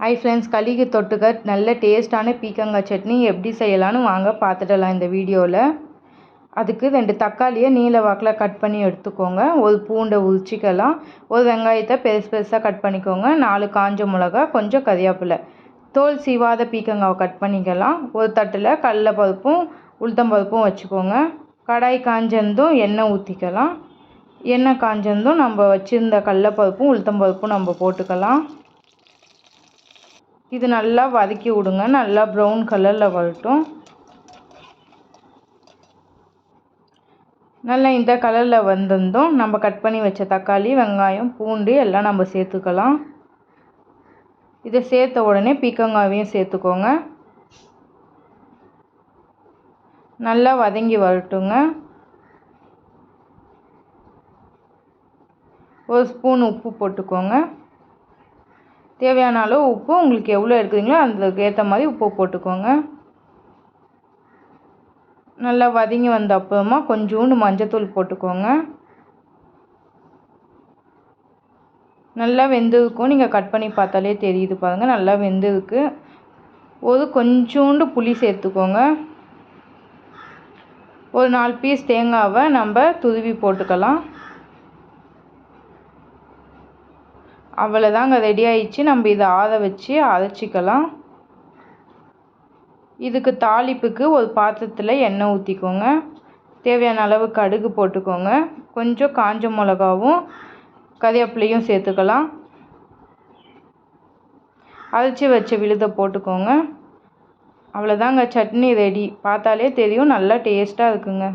Hi friends, களிக்கு தொட்டுக்க நல்ல டேஸ்ட்டான பீக்கங்காய் சட்னி எப்படி செய்யலான்னு வாங்க பார்த்துடலாம் இந்த வீடியோவில். அதுக்கு 2 தக்காளியை நீல வாக்கில் கட் பண்ணி எடுத்துக்கோங்க. ஒரு பூண்டை உரிச்சிக்கலாம். ஒரு வெங்காயத்தை பெருசு பெருசாக கட் பண்ணிக்கோங்க. 4 காஞ்ச மிளகா, கொஞ்சம் கறிவேப்பிலை. தோல் சீவாத பீக்கங்காவை கட் பண்ணிக்கலாம். ஒரு தட்டில் கடலைப்பருப்பும் உளுத்தம்பருப்பும் வச்சுக்கோங்க. கடாய் காஞ்சதும் எண்ணெய் ஊற்றிக்கலாம். எண்ணெய் காஞ்சதும் நம்ம வச்சுருந்த கடலைப்பருப்பும் உளுத்தம்பருப்பும் நம்ம போட்டுக்கலாம். இது நல்லா வதக்கி விடுங்க. நல்லா ப்ரௌன் கலரில் வரட்டும். நல்லா இந்த கலரில் வந்ததும் நம்ம கட் பண்ணி வச்ச தக்காளி, வெங்காயம், பூண்டு எல்லாம் நம்ம சேர்த்துக்கலாம். இதை சேர்த்த உடனே பீக்கங்காவையும் சேர்த்துக்கோங்க. நல்லா வதங்கி வரட்டுங்க. ஒரு ஸ்பூன் உப்பு போட்டுக்கோங்க. தேவையான அளவு உப்பு, உங்களுக்கு எவ்வளோ எடுக்குறீங்களோ அதுக்கு ஏற்ற மாதிரி உப்பு போட்டுக்கோங்க. நல்லா வதங்கி வந்த அப்புறமா கொஞ்சோண்டு மஞ்சத்தூள் போட்டுக்கோங்க. நல்லா வெந்திருக்கும். நீங்கள் கட் பண்ணி பார்த்தாலே தெரியுது பாருங்கள், நல்லா வெந்திருக்கு. ஒரு கொஞ்சோண்டு புளி சேர்த்துக்கோங்க. ஒரு 4 பீஸ் தேங்காவை நம்ம துருவி போட்டுக்கலாம். அவ்வளோதாங்க, ரெடி ஆயிடுச்சு. நம்ம இதை ஆற வச்சு அரைச்சிக்கலாம். இதுக்கு தாளிப்புக்கு ஒரு பாத்திரத்தில் எண்ணெய் ஊற்றிக்கோங்க. தேவையான அளவு கடுகு போட்டுக்கோங்க. கொஞ்சம் காஞ்ச மிளகாவும் கறிவேப்பிலையும் சேர்த்துக்கலாம். அரைச்சி வச்ச விழுதை போட்டுக்கோங்க. அவ்வளோதாங்க, சட்னி ரெடி. பார்த்தாலே தெரியும், நல்லா டேஸ்ட்டாக இருக்குங்க.